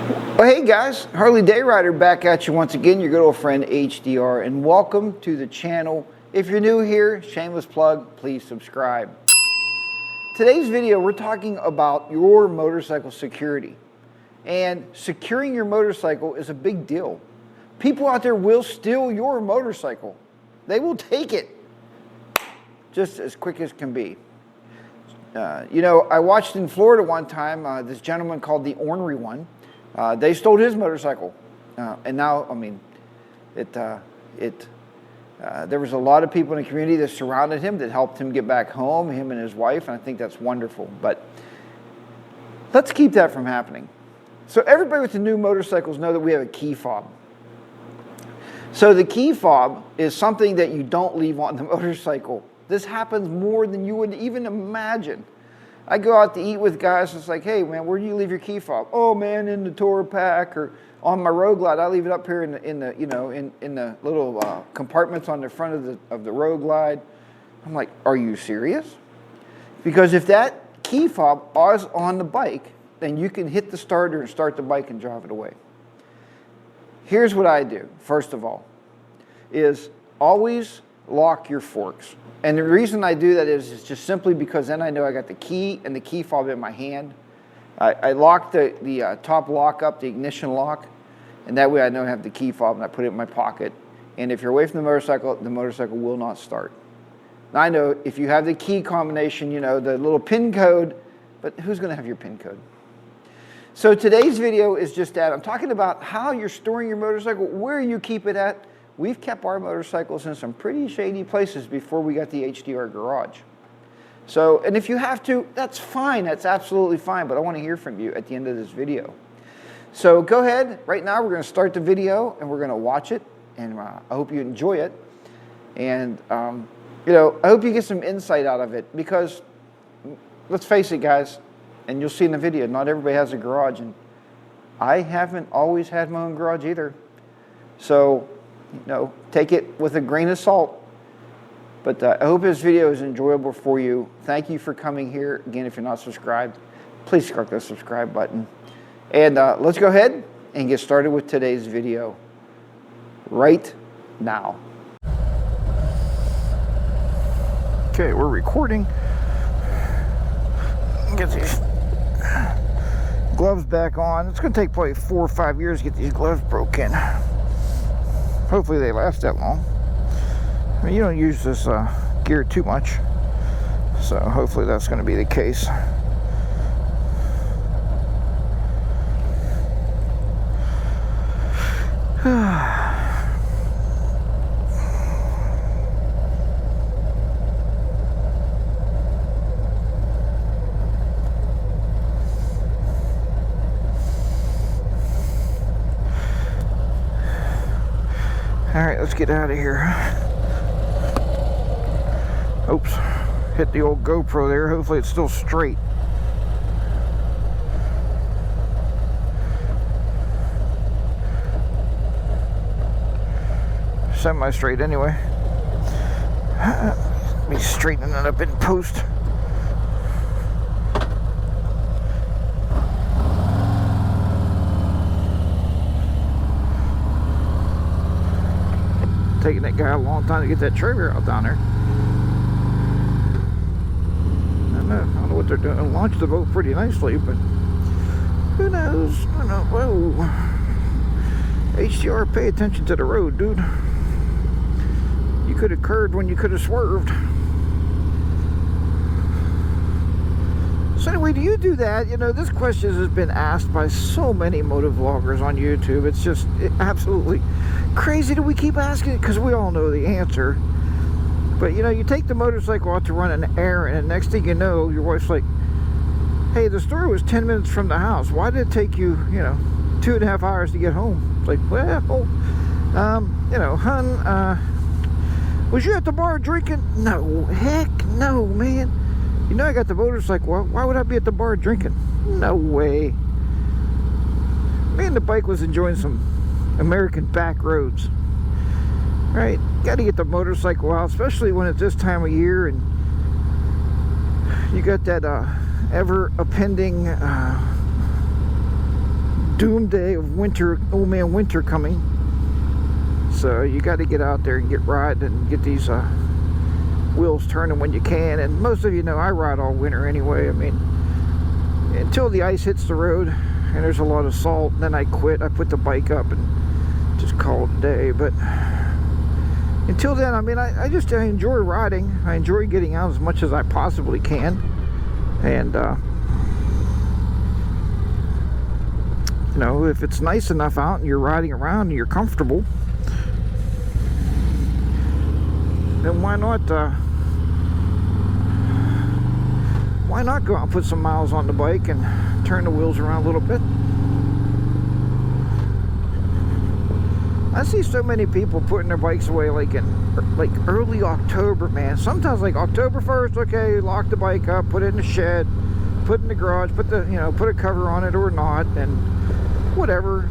Well, hey guys, HarleyDayRider back at you once again, your good old friend HDR, and welcome to the channel. If you're new here, shameless plug, please subscribe. Today's video, we're talking about your motorcycle security. And securing your motorcycle is a big deal. People out there will steal your motorcycle. They will take it just as quick as can be. You know, I watched in Florida one time, this gentleman called the Ornery One. They stole his motorcycle, and now, I mean, there was a lot of people in the community that surrounded him that helped him get back home, him and his wife, and I think that's wonderful. But let's keep that from happening. So everybody with the new motorcycles know that we have a key fob. So the key fob is something that you don't leave on the motorcycle. This happens more than you would even imagine. I go out to eat with guys, it's like, hey man, where do you leave your key fob? Oh man, in the tour pack or on my Road Glide. I leave it up here in the little compartments on the front of the Road Glide. I'm like, are you serious? Because if that key fob is on the bike, then you can hit the starter and start the bike and drive it away. Here's what I do, first of all, is always lock your forks. And the reason I do that is just simply because then I know I got the key and the key fob in my hand. I lock the top lock up, the ignition lock, and that way I know I have the key fob and I put it in my pocket. And if you're away from the motorcycle will not start. Now I know if you have the key combination, you know, the little PIN code, but who's going to have your PIN code? So today's video is just that. I'm talking about how you're storing your motorcycle, where you keep it at. We've kept our motorcycles in some pretty shady places before we got the HDR garage. So, and if you have to, that's fine. That's absolutely fine. But I want to hear from you at the end of this video. So go ahead. Right now, we're going to start the video and we're going to watch it. And I hope you enjoy it. And, you know, I hope you get some insight out of it. Because, let's face it, guys, and you'll see in the video, not everybody has a garage. And I haven't always had my own garage either. So, you know, take it with a grain of salt. But I hope this video is enjoyable for you. Thank you for coming here. Again, if you're not subscribed, please click the subscribe button. And let's go ahead and get started with today's video right now. Okay, we're recording. Get these gloves back on. It's going to take probably 4 or 5 years to get these gloves broken. Hopefully they last that long. I mean, you don't use this gear too much, so hopefully that's going to be the case. All right, let's get out of here. Oops, hit the old GoPro there. Hopefully it's still straight. Semi-straight anyway. Be straightening it up in post. Taking that guy a long time to get that trailer out down there. I don't know what they're doing. Launched the boat pretty nicely, but who knows? I don't know. Whoa. HDR, pay attention to the road, dude. You could have curved when you could have swerved. So anyway, do you do that? You know, this question has been asked by so many motovloggers on YouTube. It's just absolutely crazy that we keep asking it because we all know the answer. But you know, you take the motorcycle out to run an errand and next thing you know, your wife's like, hey, the store was 10 minutes from the house. Why did it take you, you know, 2.5 hours to get home? It's like, well, you know, hun, was you at the bar drinking? No, heck no, man. You know I got the motorcycle. Why would I be at the bar drinking? No way. Me and the bike was enjoying some American back roads. Right? Got to get the motorcycle out, especially when it's this time of year and you got that ever-appending doomsday of winter, old man winter coming. So you got to get out there and get riding and get these wheels turning when you can. And most of you know I ride all winter anyway. I mean, until the ice hits the road and there's a lot of salt, and then I quit. I put the bike up and just call it a day. But until then, I mean, I enjoy riding. I enjoy getting out as much as I possibly can. And you know, if it's nice enough out and you're riding around and you're comfortable, then why not go out and put some miles on the bike and turn the wheels around a little bit. I see so many people putting their bikes away like in early October, man. Sometimes like October 1st, okay, lock the bike up, put it in the shed, put it in the garage, put a cover on it or not, and whatever.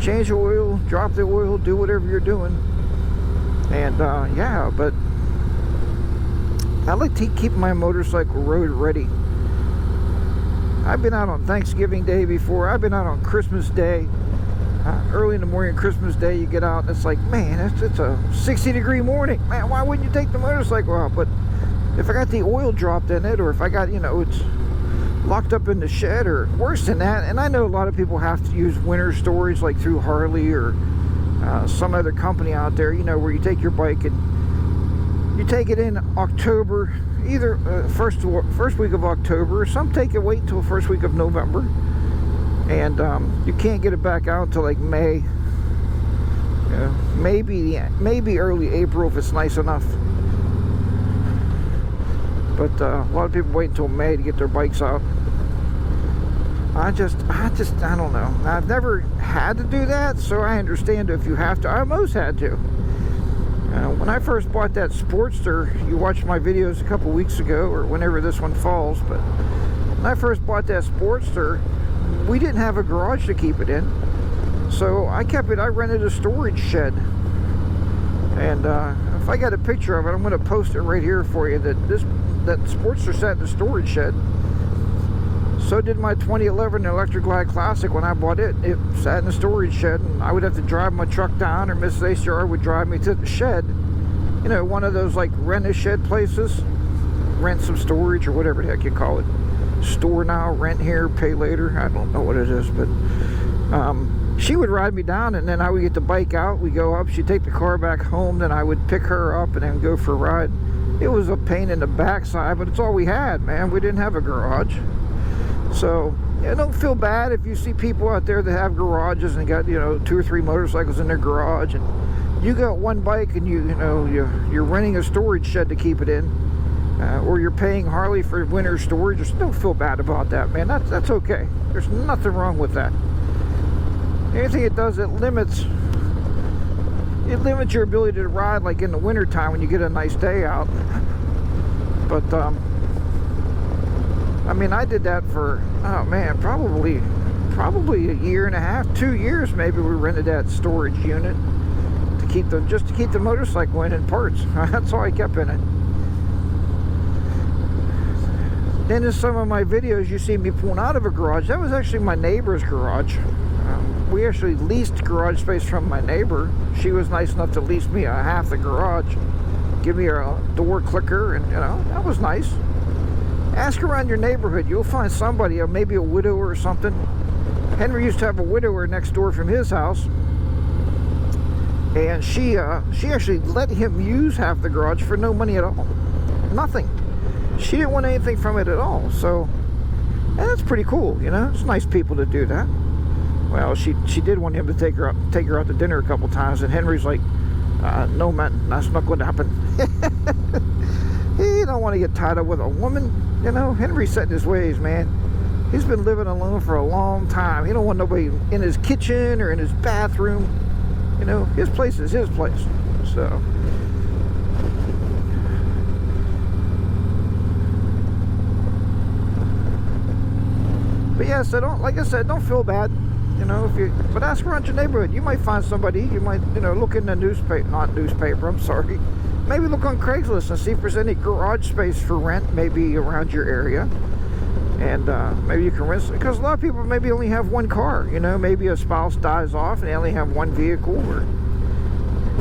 Change the oil, drop the oil, do whatever you're doing. And yeah, but I like to keep my motorcycle road ready. I've been out on Thanksgiving Day before. I've been out on Christmas Day. Early in the morning, Christmas Day, you get out and it's like, man, it's a 60-degree morning. Man, why wouldn't you take the motorcycle out? But if I got the oil dropped in it, or if I got, it's locked up in the shed, or worse than that, and I know a lot of people have to use winter storage like through Harley or some other company out there, where you take your bike and you take it in October, either first week of October, or some take it wait until first week of November, and you can't get it back out until like May, maybe early April if it's nice enough. But a lot of people wait until May to get their bikes out. I don't know. I've never had to do that, so I understand if you have to. I almost had to. When I first bought that Sportster, you watched my videos a couple weeks ago, or whenever this one falls, but when I first bought that Sportster, we didn't have a garage to keep it in. So I rented a storage shed. And if I got a picture of it, I'm going to post it right here for you, that Sportster sat in the storage shed. So did my 2011 Electric Glide Classic. When I bought it, it sat in the storage shed, and I would have to drive my truck down, or Mrs. HDR would drive me to the shed. One of those like rent-a-shed places. Rent some storage, or whatever the heck you call it. Store now, rent here, pay later. I don't know what it is, but she would ride me down, and then I would get the bike out. We go up, she'd take the car back home, then I would pick her up and then go for a ride. It was a pain in the backside, but it's all we had, man. We didn't have a garage. So, don't feel bad if you see people out there that have garages and got, 2 or 3 motorcycles in their garage, and you got one bike and you're renting a storage shed to keep it in, or you're paying Harley for winter storage. Just don't feel bad about that, man. That's okay. There's nothing wrong with that. Anything it does, it limits your ability to ride, like in the winter time when you get a nice day out. But I mean, I did that for, oh man, probably a year and a half, 2 years maybe. We rented that storage unit just to keep the motorcycle in parts. That's all I kept in it. Then in some of my videos, you see me pulling out of a garage. That was actually my neighbor's garage. We actually leased garage space from my neighbor. She was nice enough to lease me half the garage, give me a door clicker, and that was nice. Ask around your neighborhood. You'll find somebody, maybe a widower or something. Henry used to have a widower next door from his house, and she actually let him use half the garage for no money at all. Nothing. She didn't want anything from it at all. So, and that's pretty cool, It's nice people to do that. Well, she did want him to take her out to dinner a couple times, and Henry's like, no man, that's not going to happen. He don't want to get tied up with a woman. Henry's set in his ways, man. He's been living alone for a long time. He don't want nobody in his kitchen or in his bathroom. His place is his place. So, but yeah, so don't feel bad. But ask around your neighborhood. You might find somebody. You might, look in the newspaper, not newspaper, I'm sorry, maybe look on Craigslist and see if there's any garage space for rent, maybe around your area. And maybe you can rent, because a lot of people maybe only have one car. You know, maybe a spouse dies off and they only have one vehicle, or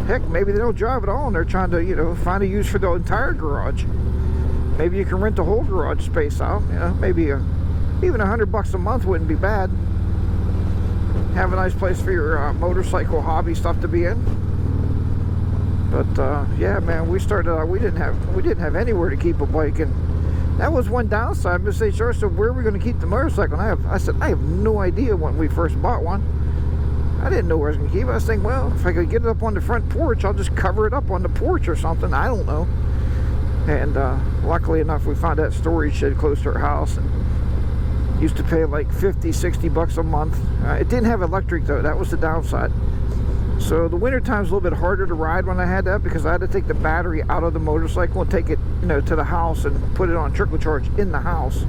heck, maybe they don't drive at all and they're trying to, you know, find a use for the entire garage. Maybe you can rent the whole garage space out. You know, maybe even $100 a month wouldn't be bad. Have a nice place for your motorcycle hobby stuff to be in. But yeah, man, we started out, we didn't have anywhere to keep a bike, and that was one downside. Miss HR said, where are we going to keep the motorcycle? And I said, I have no idea when we first bought one. I didn't know where I was going to keep it. I was thinking, well, if I could get it up on the front porch, I'll just cover it up on the porch or something. I don't know. And luckily enough, we found that storage shed close to our house, and used to pay like $50-60 a month. It didn't have electric though. That was the downside. So the winter time's a little bit harder to ride when I had that, because I had to take the battery out of the motorcycle and take it, you know, to the house and put it on trickle charge in the house,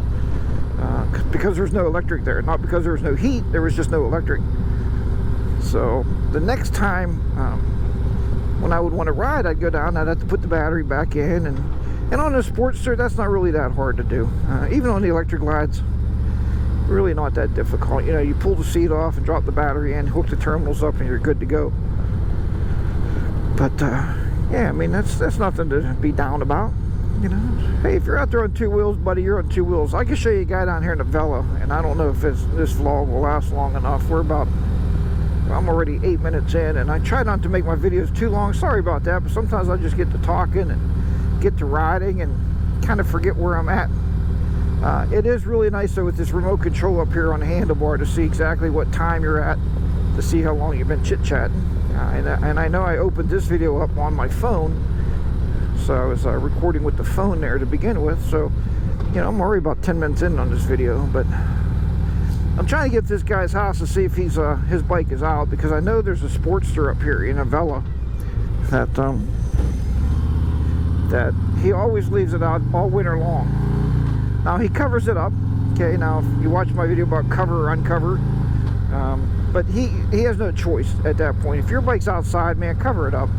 because there's no electric there. Not because there was no heat, there was just no electric. So the next time when I would want to ride, I'd go down, I'd have to put the battery back in, and on a Sportster, that's not really that hard to do. Even on the electric glides, really not that difficult. You know, you pull the seat off and drop the battery in, hook the terminals up, and you're good to go. But yeah, I mean, that's nothing to be down about. You know, hey, if you're out there on two wheels, buddy, you're on two wheels. I can show you a guy down here in a Vela, and I don't know if this vlog will last long enough. I'm already 8 minutes in, and I try not to make my videos too long. Sorry about that, but sometimes I just get to talking and get to riding and kind of forget where I'm at. It is really nice though with this remote control up here on the handlebar to see exactly what time you're at, to see how long you've been chit-chatting. And I know I opened this video up on my phone, so I was recording with the phone there to begin with. So, you know, I'm already about 10 minutes in on this video, but I'm trying to get to this guy's house to see if his bike is out, because I know there's a Sportster up here in a Vela that he always leaves it out all winter long. Now he covers it up. Okay, now if you watch my video about cover or uncover, but he has no choice at that point. If your bike's outside, man, cover it up.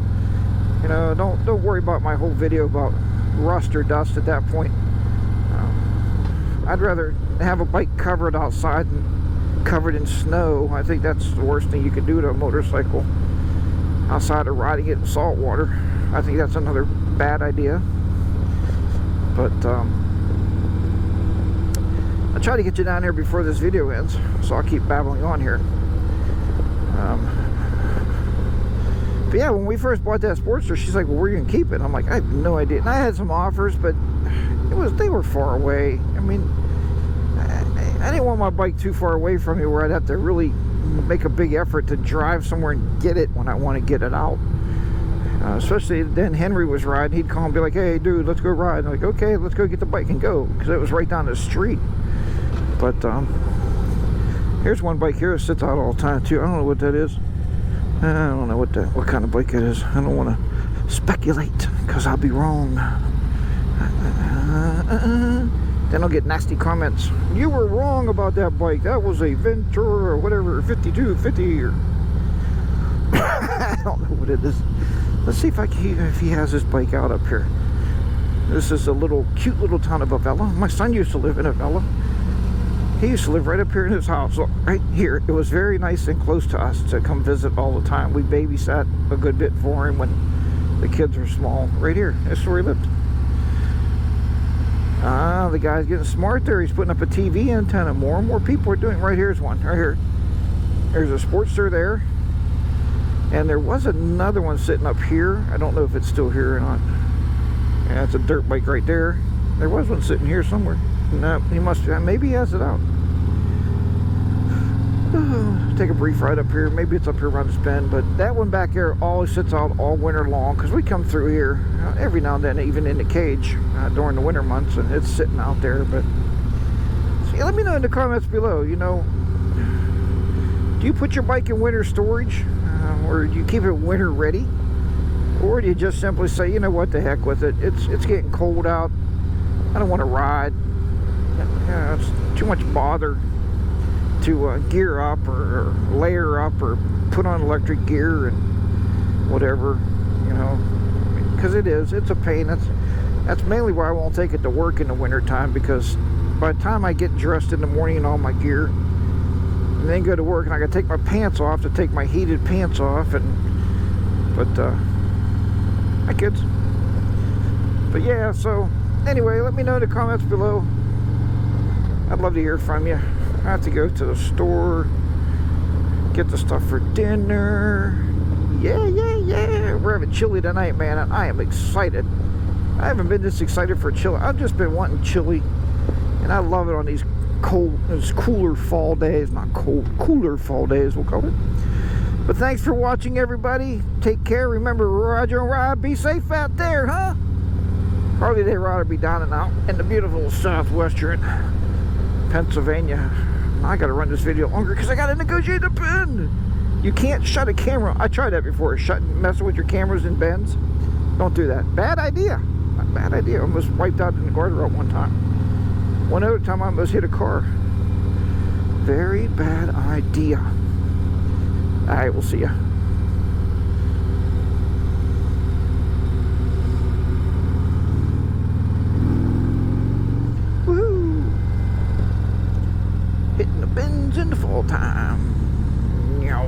You know, don't worry about my whole video about rust or dust at that point. I'd rather have a bike covered outside and covered in snow. I think that's the worst thing you can do to a motorcycle outside of riding it in salt water. I think that's another bad idea. But I'll try to get you down here before this video ends, so I'll keep babbling on here. But yeah, when we first bought that Sportster, she's like, well, where are you gonna keep it? I'm like, I have no idea. And I had some offers, but they were far away. I mean, I didn't want my bike too far away from me where I'd have to really make a big effort to drive somewhere and get it when I want to get it out. Especially then Henry was riding, he'd call and be like, hey dude, let's go ride. I'm like, okay, let's go get the bike and go, because it was right down the street. But here's one bike here that sits out all the time too. I don't know what that is. I don't know what kind of bike it is. I don't want to speculate, because I'll be wrong. Then I'll get nasty comments. You were wrong about that bike. That was a Ventura or whatever, 5250 or I don't know what it is. Let's see if he has his bike out up here. This is a cute little town of Avella. My son used to live in Avella. He used to live right up here in his house, right here. It was very nice and close to us to come visit all the time. We babysat a good bit for him when the kids were small. Right here, that's where he lived. The guy's getting smart there. He's putting up a TV antenna. More and more people are doing. Right here's one, right here. There's a Sportster there. And there was another one sitting up here. I don't know if it's still here or not. Yeah, it's a dirt bike right there. There was one sitting here somewhere. No, he must have. Maybe he has it out. Take a brief ride up here. Maybe it's up here around this bend. But that one back there always sits out all winter long, because we come through here every now and then, even in the cage during the winter months, and it's sitting out there. But see, let me know in the comments below. You know, do you put your bike in winter storage, or do you keep it winter ready, or do you just simply say, you know what, the heck with it? It's getting cold out. I don't want to ride. It's too much bother to gear up or layer up or put on electric gear and whatever, you know, because it's a pain. That's mainly why I won't take it to work in the wintertime, because by the time I get dressed in the morning in all my gear and then go to work, and I gotta take my pants off to take my heated pants off, but hi kids. But yeah, so anyway, let me know in the comments below. I'd love to hear from you. I have to go to the store, get the stuff for dinner. Yeah. We're having chili tonight, man, and I am excited. I haven't been this excited for chili. I've just been wanting chili, and I love it on these cooler fall days. Not cold, cooler fall days, we'll call it. But thanks for watching, everybody. Take care. Remember, Roger and ride. Be safe out there, huh? HarleyDayRider be down and out in the beautiful southwestern Pennsylvania. I gotta run this video longer because I gotta negotiate a pin. You can't shut a camera. I tried that before. Messing with your cameras in bends. Don't do that. Bad idea. Bad idea. I almost wiped out in the guardrail one time. One other time I almost hit a car. Very bad idea. Alright, we'll see ya. Woohoo! Hitting the bends in the fall time. Meow.